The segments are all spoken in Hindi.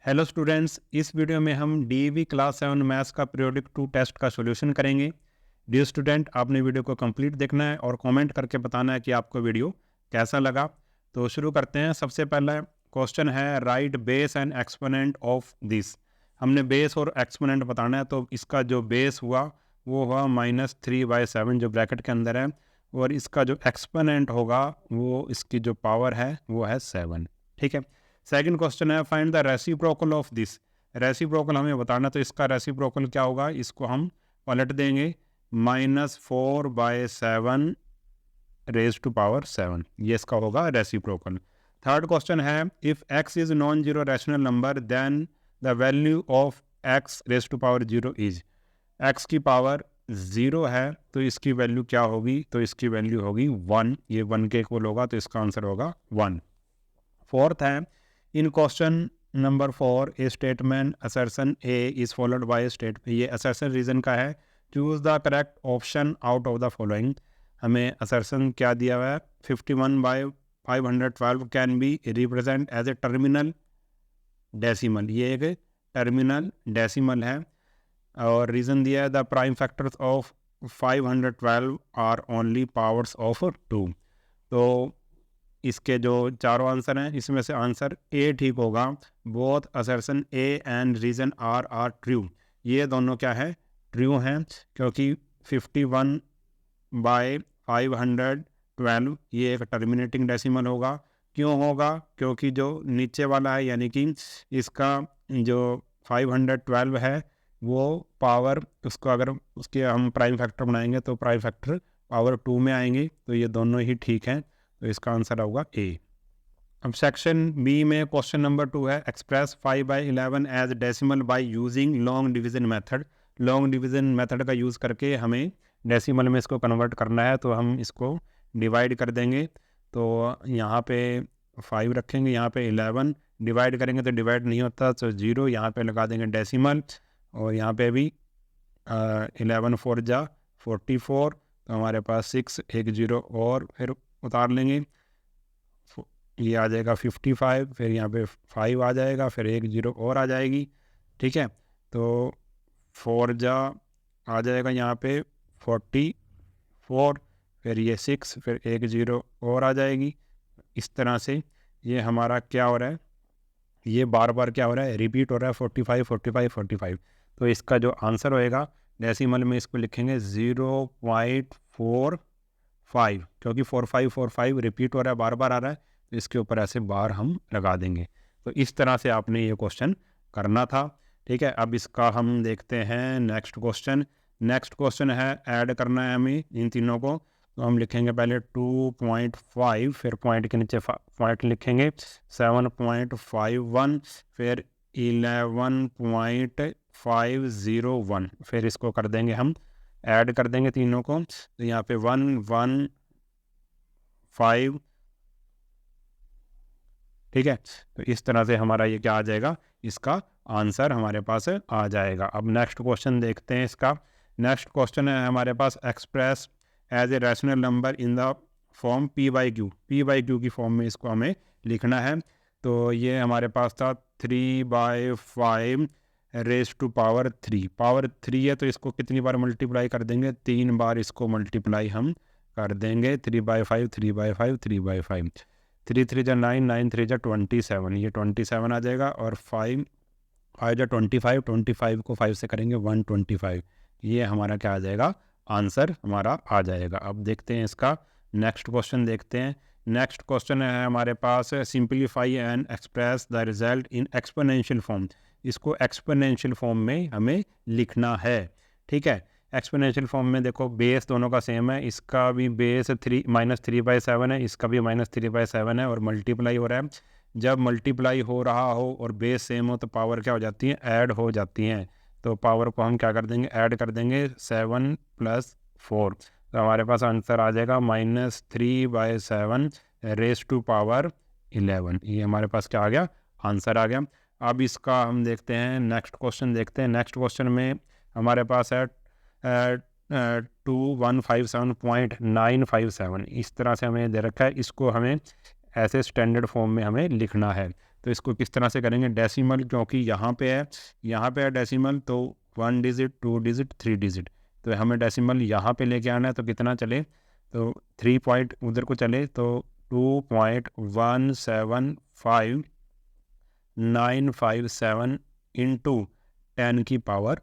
हेलो स्टूडेंट्स, इस वीडियो में हम डीईवी क्लास 7 मैथ्स का पीरियोडिक 2 टेस्ट का सॉल्यूशन करेंगे। डियर स्टूडेंट, आपने वीडियो को कंप्लीट देखना है और कमेंट करके बताना है कि आपको वीडियो कैसा लगा। तो शुरू करते हैं। सबसे पहला क्वेश्चन है right base and exponent of this. हमने बेस और एक्सपोनेंट बताना है, तो इसका जो बेस हुआ वो हुआ -3/7 जो ब्रैकेट के अंदर है, और इसका जो एक्सपोनेंट होगा वो इसकी जो पावर है वो है 7। ठीक है। सेकंड क्वेश्चन है find the reciprocal of this. Reciprocal हमें बताना, तो इसका रेसिप्रोकल क्या होगा, इसको हम पलट देंगे। -4/7 रेज टू पावर 7, ये इसका होगा रेसिप्रोकल। थर्ड क्वेश्चन है if x is non zero rational number then the value of x raise to power 0 is. x की पावर 0 है तो इसकी वैल्यू क्या होगी, तो इसकी वैल्यू होगी 1। ये 1 के इक्वल होगा, तो इसका आंसर होगा 1। फोर्थ है in question number 4 a statement assertion A is followed by state. ये असर्शन रीजन का है। Choose the correct option out of the following. हमें असर्शन क्या दिया हुआ है, 51/512 can be represent as a terminal decimal. ये एक टर्मिनल डेसिमल है। और रीज़न दिया है the prime factors of 512 are only powers of 2। तो इसके जो चारों आंसर हैं इसमें से आंसर ए ठीक होगा। Both assertion A and reason are true. ये दोनों क्या है, ट्रू हैं, क्योंकि 51/512 ये एक टर्मिनेटिंग डेसिमल होगा। क्यों होगा, क्योंकि जो नीचे वाला है यानी कि इसका जो 512 है वो पावर, उसको अगर उसके हम प्राइम फैक्टर बनाएंगे तो प्राइम फैक्टर पावर 2 में आएंगे, तो ये दोनों ही ठीक हैं, तो इसका आंसर होगा ए। अब सेक्शन बी में क्वेश्चन नंबर 2 है express 5/11 as decimal by using long division method. Long division method का यूज़ करके हमें डेसिमल में इसको कन्वर्ट करना है, तो हम इसको डिवाइड कर देंगे। तो यहाँ पे 5 रखेंगे, यहाँ पे 11 डिवाइड करेंगे तो डिवाइड नहीं होता, तो 0 यहाँ पे लगा देंगे डेसिमल, और यहाँ पे भी 11 4 जा 44, तो हमारे पास 6 एक 0 और फिर उतार लेंगे, ये आ जाएगा 55, फिर यहाँ पे 5 आ जाएगा, फिर एक 0 और आ जाएगी। ठीक है, तो 4 जा आ जाएगा यहाँ पे 44, फिर ये 6, फिर एक 0 और आ जाएगी। इस तरह से ये हमारा क्या हो रहा है, ये बार बार क्या हो रहा है, रिपीट हो रहा है 45 45 45। तो इसका जो आंसर होएगा डेसिमल में इसको लिखेंगे 0.45, क्योंकि 4545 रिपीट हो रहा है, बार बार आ रहा है, तो इसके ऊपर ऐसे बार हम लगा देंगे। तो इस तरह से आपने ये क्वेश्चन करना था। ठीक है, अब इसका हम देखते हैं नेक्स्ट क्वेश्चन। नेक्स्ट क्वेश्चन है ऐड करना है हमें इन तीनों को, तो हम लिखेंगे पहले 2.5, फिर पॉइंट के नीचे पॉइंट लिखेंगे 7.51, फिर 11.501, फिर इसको कर देंगे हम ऐड कर देंगे तीनों को, तो यहाँ पे 115। ठीक है, तो इस तरह से हमारा ये क्या आ जाएगा, इसका आंसर हमारे पास आ जाएगा। अब नेक्स्ट क्वेश्चन देखते हैं इसका। नेक्स्ट क्वेश्चन है हमारे पास express as a rational number in the form p/q। p/q की फॉर्म में इसको हमें लिखना है। तो ये हमारे पास था 3/5 रेज टू पावर 3। पावर 3 है तो इसको कितनी बार मल्टीप्लाई कर देंगे, 3 बार इसको मल्टीप्लाई हम कर देंगे। 3/5 3/5 3/5, 3 3 जा 9 9 3 जा 27, ये 27 आ जाएगा, और 5 5 जा 25, 25 को 5 से करेंगे 125, ये हमारा क्या आ जाएगा, आंसर हमारा आ जाएगा। अब देखते हैं इसका नेक्स्ट क्वेश्चन देखते हैं। नेक्स्ट क्वेश्चन है हमारे पास simplify and express the result in exponential form. इसको एक्सपोनेंशियल फॉर्म में हमें लिखना है। ठीक है, एक्सपोनेंशियल फॉर्म में देखो बेस दोनों का सेम है, इसका भी बेस -3/7 है, इसका भी -3/7 है, और मल्टीप्लाई हो रहा है। जब मल्टीप्लाई हो रहा हो और बेस सेम हो तो पावर क्या हो जाती है, ऐड हो जाती हैं। तो पावर को हम क्या कर देंगे, ऐड कर देंगे, 7 + 4, तो हमारे पास आंसर आ जाएगा -3/7 रेज टू पावर 11। ये हमारे पास क्या आ गया, आंसर आ गया। अब इसका हम देखते हैं नेक्स्ट क्वेश्चन देखते हैं। नेक्स्ट क्वेश्चन में हमारे पास है 2157.957, इस तरह से हमें दे रखा है। इसको हमें ऐसे स्टैंडर्ड फॉर्म में हमें लिखना है। तो इसको किस तरह से करेंगे, डेसिमल, क्योंकि यहाँ पे है डेसिमल, तो 1 डिजिट, 2 डिजिट, 3 डिजिट, तो हमें डेसिमल यहाँ पे लेके आना है। तो कितना चले, तो 3 पॉइंट उधर को चले, तो 2.175957 इंटू 10 की पावर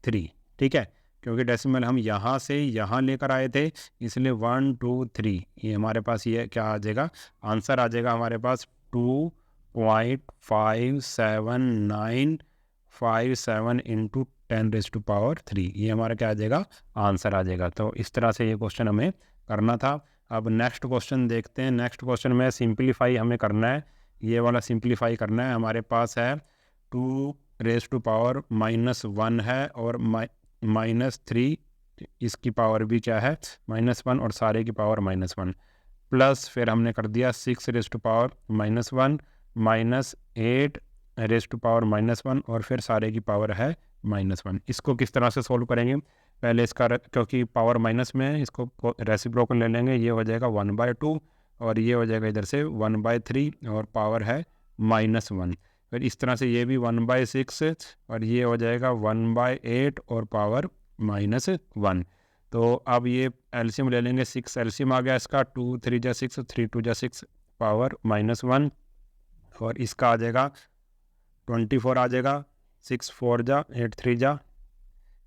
3, ठीक है, क्योंकि डेसिमल हम यहाँ से यहाँ लेकर आए थे, इसलिए 1 2 3 ये हमारे पास ये क्या आ जाएगा, आंसर आ जाएगा हमारे पास 2.5797 इंटू 10⁻³ ये हमारा क्या आ जाएगा, आंसर आ जाएगा। तो इस तरह से ये क्वेश्चन हमें करना था। अब नेक्स्ट क्वेश्चन देखते हैं। नेक्स्ट क्वेश्चन में सिंप्लीफाई हमें करना है, ये वाला सिंप्लीफाई करना है। हमारे पास है 2⁻⁻1 है और -3 इसकी पावर भी क्या है, -1, और सारे की पावर -1, प्लस फिर हमने कर दिया 6⁻⁻1 -8⁻⁻1 और फिर सारे की पावर है -1। इसको किस तरह से सोल्व करेंगे, पहले इसका क्योंकि पावर माइनस में है, इसको रेसिप्रोकल ले लेंगे, ये हो जाएगा 1/2 और ये हो जाएगा इधर से 1/3 और पावर है -1। फिर इस तरह से ये भी 1/6 और ये हो जाएगा 1/8 और पावर -1। तो अब ये एलसीएम ले लेंगे, 6 एलसीएम आ गया इसका, 2 3 जा 6, 3 2 जा 6, पावर -1 और इसका आ जाएगा 24 आ जाएगा, 6 4 जा 8 3 जा,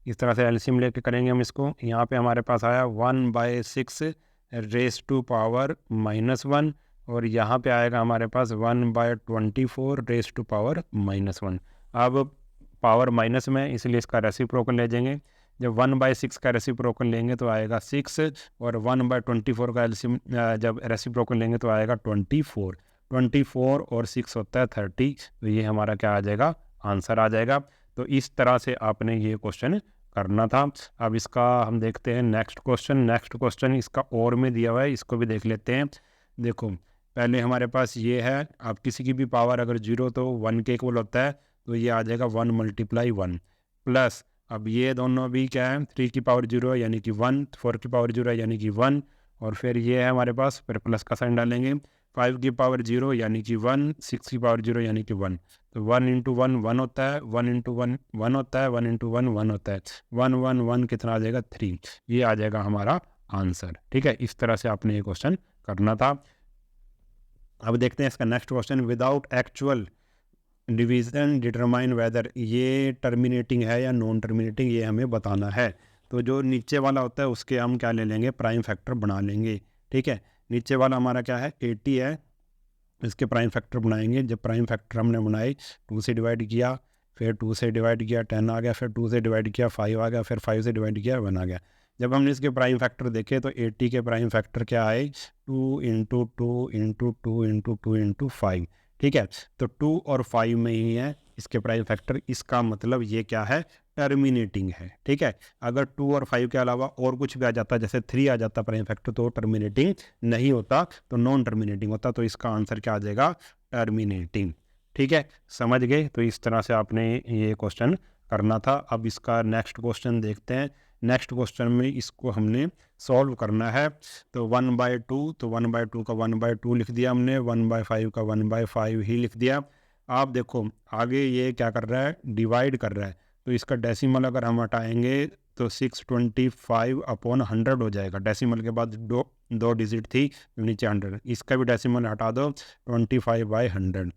इस तरह से एलसीएम लेके करेंगे हम इसको। यहाँ पे हमारे पास आया 1/6 रेस टू पावर -1 और यहाँ पे आएगा हमारे पास 1/24 रेस टू पावर -1। अब पावर माइनस में, इसलिए इसका रेसिप्रोकल ले जाएंगे। जब 1/6 का रेसिप्रोकल लेंगे तो आएगा 6 और 1/24 का एलसीएम जब रेसिप्रोकल लेंगे तो आएगा 24 और 6 होता है 30, तो ये हमारा क्या आ जाएगा, आंसर आ जाएगा। तो इस तरह से आपने ये क्वेश्चन करना था। अब इसका हम देखते हैं नेक्स्ट क्वेश्चन इसका और में दिया हुआ है, इसको भी देख लेते हैं। देखो पहले हमारे पास ये है, अब किसी की भी पावर अगर 0 तो 1 के इक्वल होता है, तो ये आ जाएगा 1 × 1 प्लस, अब ये दोनों भी क्या है, 3 की पावर 0 है यानी कि 1, 4 की पावर 0 है यानी कि 1 और फिर ये है हमारे पास, फिर प्लस का साइन डालेंगे, 5 की पावर 0 यानी कि 1, 6 की पावर 0 यानी कि 1, तो 1 × 1 1 होता है, 1 × 1 1 होता है, 1 × 1 1 होता है, 1 1 1 कितना आ जाएगा 3, ये आ जाएगा हमारा आंसर। ठीक है, इस तरह से आपने ये क्वेश्चन करना था। अब देखते हैं इसका next question, without actual division determine whether, ये टर्मिनेटिंग है या नॉन टर्मिनेटिंग, ये हमें बताना है। तो जो नीचे वाला होता है उसके हम क्या ले लेंगे, प्राइम फैक्टर बना लेंगे। ठीक है, नीचे वाला हमारा क्या है 80 है, इसके प्राइम फैक्टर बनाएंगे। जब प्राइम फैक्टर हमने बनाए, 2 से डिवाइड किया, फिर 2 से डिवाइड किया 10 आ गया, फिर 2 से डिवाइड किया 5 आ गया, फिर 5 से डिवाइड किया 1 आ गया। जब हमने इसके प्राइम फैक्टर देखे तो 80 के प्राइम फैक्टर क्या आए, 2 × 2 × 2 × 2 × 5। ठीक है, तो 2 और 5 में ही है इसके प्राइम फैक्टर, इसका मतलब ये क्या है, टर्मिनेटिंग है। ठीक है, अगर 2 और 5 के अलावा और कुछ भी आ जाता, जैसे 3 आ जाता प्राइम फैक्टर, तो टर्मिनेटिंग नहीं होता, तो नॉन टर्मिनेटिंग होता। तो इसका आंसर क्या आ जाएगा, टर्मिनेटिंग। ठीक है, समझ गए। तो इस तरह से आपने ये क्वेश्चन करना था। अब इसका नेक्स्ट क्वेश्चन देखते हैं। नेक्स्ट क्वेश्चन में इसको हमने सॉल्व करना है। तो 1/2, तो 1/2 का 1/2 लिख दिया हमने, 1/5 का 1/5 ही लिख दिया। आप देखो आगे ये क्या कर रहा है, डिवाइड कर रहा है, तो इसका डेसिमल अगर हम हटाएंगे तो 625/100 हो जाएगा। डेसिमल के बाद दो डिजिट थी, तो नीचे 100, इसका भी डेसिमल हटा दो, 25/100।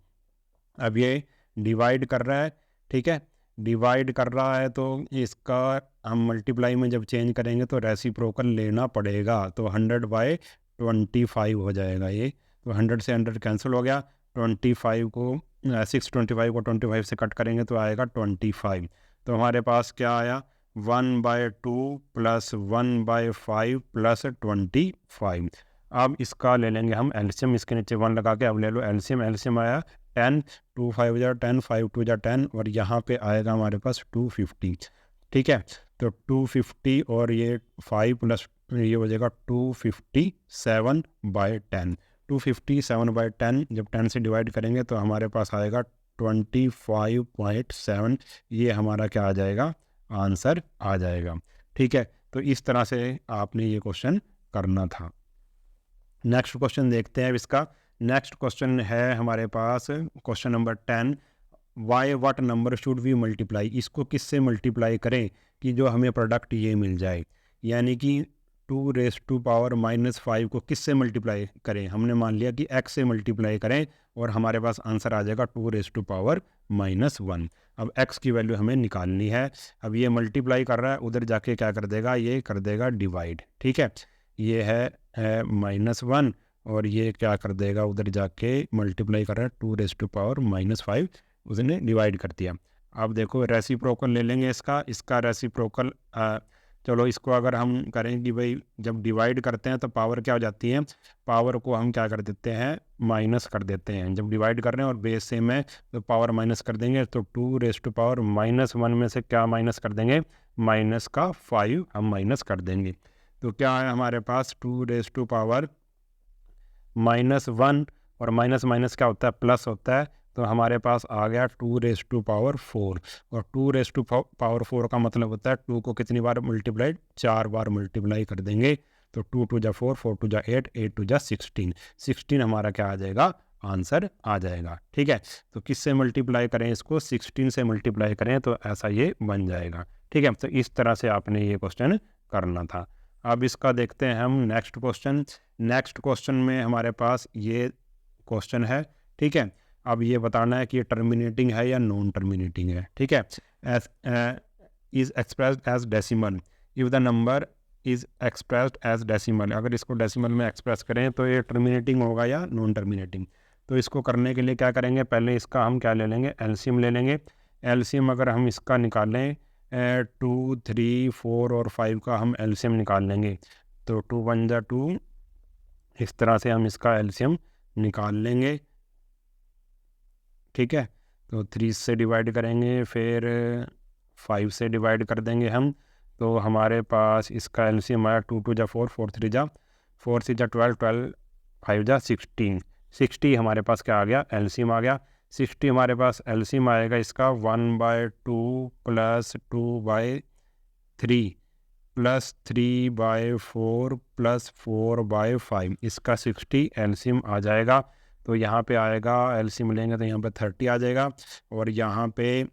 अब ये डिवाइड कर रहा है, ठीक है, डिवाइड कर रहा है, तो इसका हम मल्टीप्लाई में जब चेंज करेंगे तो रेसिप्रोकल लेना पड़ेगा, तो 100/25 हो जाएगा ये। तो 100 से 100 कैंसिल हो गया, 625 को 25 से कट करेंगे तो आएगा 25। तो हमारे पास क्या आया, 1/2 + 1/5 + 25। अब इसका ले लेंगे हम एलसीएम, इसके नीचे 1 लगा के अब ले लो एलसीएम। एलसीएम आया 10, 2 5 जा 10, 5 2 जा 10 और यहाँ पे आएगा हमारे पास 250। ठीक है, तो 250 और ये 5 प्लस ये हो जाएगा 257/10। 257/10 जब 10 से डिवाइड करेंगे तो हमारे पास आएगा 25.7, ये हमारा क्या आ जाएगा, आंसर आ जाएगा। ठीक है, तो इस तरह से आपने ये क्वेश्चन करना था। नेक्स्ट क्वेश्चन देखते हैं। इसका नेक्स्ट क्वेश्चन है हमारे पास question number 10, why what number should we multiply, इसको किससे मल्टीप्लाई करें कि जो हमें प्रोडक्ट ये मिल जाए, यानी कि 2⁻⁻5 को किससे मल्टीप्लाई करें। हमने मान लिया कि x से मल्टीप्लाई करें और हमारे पास आंसर आ जाएगा 2⁻⁻1। अब x की वैल्यू हमें निकालनी है। अब ये मल्टीप्लाई कर रहा है, उधर जाके क्या कर देगा, ये कर देगा डिवाइड। ठीक है, ये है -1 और ये क्या कर देगा, उधर जाके मल्टीप्लाई कर रहा है 2⁻⁻5, उसने डिवाइड कर दिया। अब देखो रेसिप्रोकल ले लेंगे इसका रेसिप्रोकल। चलो इसको अगर हम करें कि भाई जब डिवाइड करते हैं तो पावर क्या हो जाती है, पावर को हम क्या कर देते हैं, माइनस कर देते हैं। जब डिवाइड कर रहे हैं और बेस सेम है तो पावर माइनस कर देंगे, तो 2⁻⁻1 में से क्या माइनस कर देंगे, -5 हम माइनस कर देंगे। तो क्या है हमारे पास 2⁻1 और माइनस माइनस क्या होता है, प्लस होता है। तो हमारे पास आ गया 2⁻4 और 2⁻4 का मतलब होता है 2 को कितनी बार मल्टीप्लाइड, 4 बार मल्टीप्लाई कर देंगे। तो 2 2 जा 4, 4 2 जा 8, 8 2 जा 16 हमारा क्या आ जाएगा, आंसर आ जाएगा। ठीक है, तो किससे मल्टीप्लाई करें इसको, 16 से मल्टीप्लाई करें तो ऐसा ये बन जाएगा। ठीक है, तो इस तरह से आपने ये क्वेश्चन करना था। अब इसका देखते हैं हम नेक्स्ट क्वेश्चन। नेक्स्ट क्वेश्चन में हमारे पास ये क्वेश्चन है। ठीक है, अब ये बताना है कि ये टर्मिनेटिंग है या नॉन टर्मिनेटिंग है। ठीक है, as is expressed as decimal if the number is expressed as decimal, अगर इसको डेसिमल में एक्सप्रेस करें तो ये टर्मिनेटिंग होगा या नॉन टर्मिनेटिंग। तो इसको करने के लिए क्या करेंगे, पहले इसका हम क्या ले लेंगे, एलसीएम ले लेंगे। एलसीएम अगर हम इसका निकालें 2 3 4 और 5 का हम एलसीएम निकाल लेंगे, तो 2 1 जा 2, इस तरह से हम इसका एलसीएम निकाल लेंगे। ठीक है, तो 3 से डिवाइड करेंगे, फिर 5 से डिवाइड कर देंगे हम, तो हमारे पास इसका एलसीएम आया 2 2 जा 4, 4 3 जा 4 6 जा 12, 12 5 जा 16, 60 हमारे पास क्या आ गया, एलसीएम आ गया। 60 हमारे पास एलसीएम आएगा इसका 1/2 + 2/3 + 3/4 + 4/5, इसका 60 एलसीएम आ जाएगा। तो यहाँ पे आएगा एलसीएम लेंगे तो यहाँ पे 30 आ जाएगा और यहाँ पे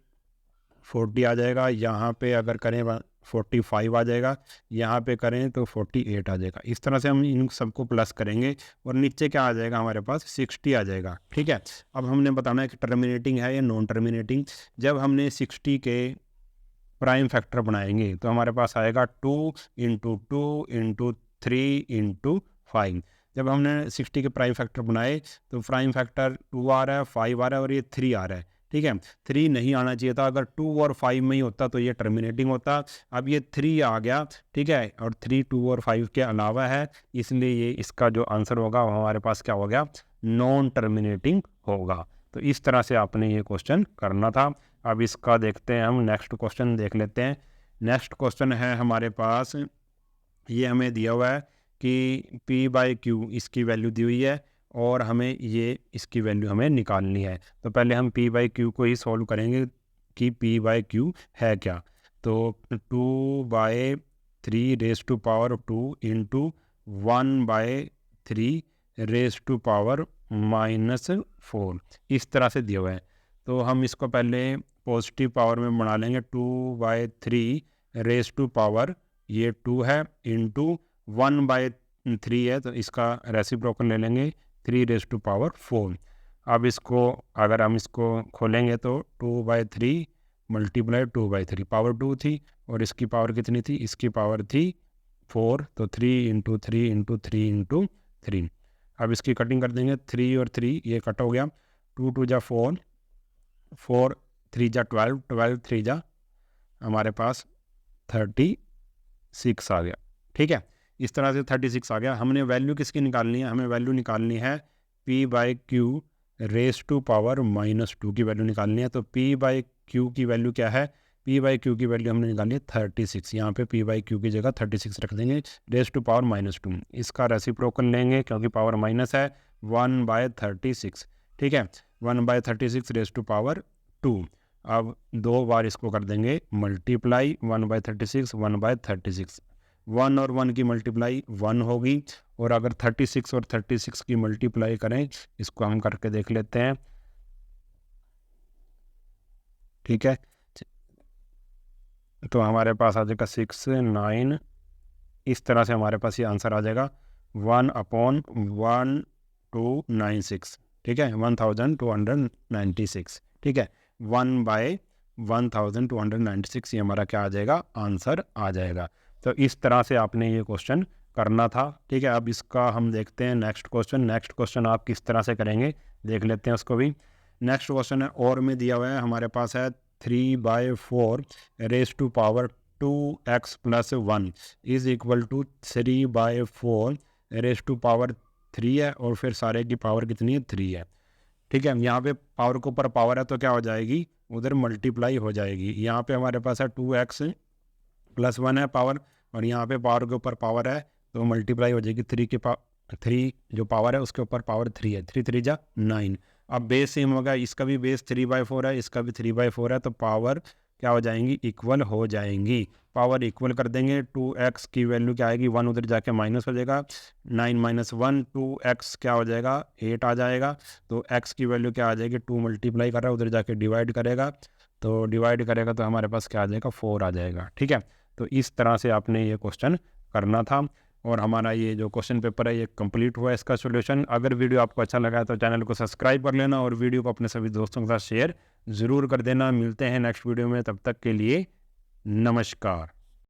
40 आ जाएगा, यहाँ पे अगर करें 45 आ जाएगा, यहाँ पे करें तो 48 आ जाएगा। इस तरह से हम इन सबको प्लस करेंगे और नीचे क्या आ जाएगा, हमारे पास 60 आ जाएगा। ठीक है, अब हमने बताना है कि टर्मिनेटिंग है या नॉन टर्मिनेटिंग। जब हमने 60 के प्राइम फैक्टर बनाएंगे तो हमारे पास आएगा 2 × 2 × 3 × 5। जब हमने 60 के प्राइम फैक्टर बनाए तो प्राइम फैक्टर 2 आ रहा है, 5 आ रहा है और ये 3 आ रहा है। ठीक है, 3 नहीं आना चाहिए था, अगर 2 और 5 में ही होता तो ये टर्मिनेटिंग होता। अब ये 3 आ गया, ठीक है, और 3 2 और 5 के अलावा है, इसलिए ये इसका जो आंसर होगा वो हमारे पास क्या हो गया, नॉन टर्मिनेटिंग होगा। तो इस तरह से आपने ये क्वेश्चन करना था। अब इसका देखते हैं हम, नेक्स्ट क्वेश्चन देख लेते हैं। नेक्स्ट क्वेश्चन है हमारे पास, ये हमें दिया हुआ है कि P/Q इसकी वैल्यू दी हुई है और हमें ये इसकी वैल्यू हमें निकालनी है। तो पहले हम P/Q को ही सॉल्व करेंगे कि P/Q है क्या। तो 2/3 raise to power 2 × 1/3 raise to power -4, इस तरह से दिया हुआ है। तो हम इसको पहले पॉजिटिव पावर में बना लेंगे, 2/3 रेज़ टू पावर, ये 2 है, इंटू 1/3 है, तो इसका रेसिप्रोकल ले लेंगे 3 रेज़ टू पावर 4। अब इसको अगर हम इसको खोलेंगे तो 2/3 मल्टीप्लाई 2/3, पावर 2 थी और इसकी पावर कितनी थी, इसकी पावर थी 4, तो 3 × 3 × 3 × 3। अब इसकी कटिंग कर देंगे, 3 और 3 ये कट हो गया, 2 2 जा 4, 4 3 जा 12, 12 3 जा हमारे पास 36 आ गया। ठीक है, इस तरह से 36 आ गया। हमने वैल्यू किसकी निकालनी है, हमें वैल्यू निकालनी है P/Q रेज़ टू पावर -2 की वैल्यू निकालनी है। तो P/Q की वैल्यू क्या है, P/Q की वैल्यू हमने निकालनी है 36। यहाँ पे P/Q की जगह 36 रख देंगे, रेज़ टू पावर -2। इसका रेसिप्रोकल लेंगे क्योंकि पावर माइनस है, 1/36। ठीक है, 1/36 रेज़ टू पावर 2। अब 2 बार इसको कर देंगे मल्टीप्लाई, 1/36 1/36, 1 और 1 की मल्टीप्लाई 1 होगी, और अगर 36 और 36 की मल्टीप्लाई करें, इसको हम करके देख लेते हैं, ठीक है। तो हमारे पास आ जाएगा 6 9, इस तरह से हमारे पास ये आंसर आ जाएगा 1/1296, ठीक है, 1296, ठीक है, 1/1296 ये हमारा क्या आ जाएगा, आंसर आ जाएगा। तो इस तरह से आपने ये क्वेश्चन करना था, ठीक है। अब इसका हम देखते हैं नेक्स्ट क्वेश्चन। नेक्स्ट क्वेश्चन आप किस तरह से करेंगे देख लेते हैं उसको भी। नेक्स्ट क्वेश्चन है और में दिया हुआ है, हमारे पास है 3/4 raise to power 2x + 1 is equal to 3/4 raise to power 3 है, और फिर सारे की पावर कितनी है, 3 है, ठीक है। यहाँ पे पावर के ऊपर पावर है तो क्या हो जाएगी, उधर मल्टीप्लाई हो जाएगी। यहाँ पे हमारे पास है 2x + 1 है पावर, और यहाँ पे पावर के ऊपर पावर है तो मल्टीप्लाई हो जाएगी 3 जो पावर है उसके ऊपर पावर 3 है, 3 3 जा 9। अब बेस सेम होगा, इसका भी बेस 3/4 है, इसका भी 3/4 है, तो पावर क्या हो जाएंगी, इक्वल हो जाएंगी। पावर इक्वल कर देंगे, 2x की वैल्यू क्या आएगी, 1 उधर जाके माइनस हो जाएगा, 9 - 1 2x क्या हो जाएगा, 8 आ जाएगा। तो x की वैल्यू क्या आ जाएगी, 2 मल्टीप्लाई कर रहा है, उधर जाके डिवाइड करेगा, तो डिवाइड करेगा तो हमारे पास क्या आ जाएगा, 4 आ जाएगा, ठीक है। तो इस तरह से आपने ये क्वेश्चन करना था, और हमारा ये जो क्वेश्चन पेपर है ये कंप्लीट हुआ है इसका सॉल्यूशन। अगर वीडियो आपको अच्छा लगा है तो चैनल को सब्सक्राइब कर लेना, और वीडियो को अपने सभी दोस्तों के साथ शेयर ज़रूर कर देना। मिलते हैं नेक्स्ट वीडियो में, तब तक के लिए नमस्कार।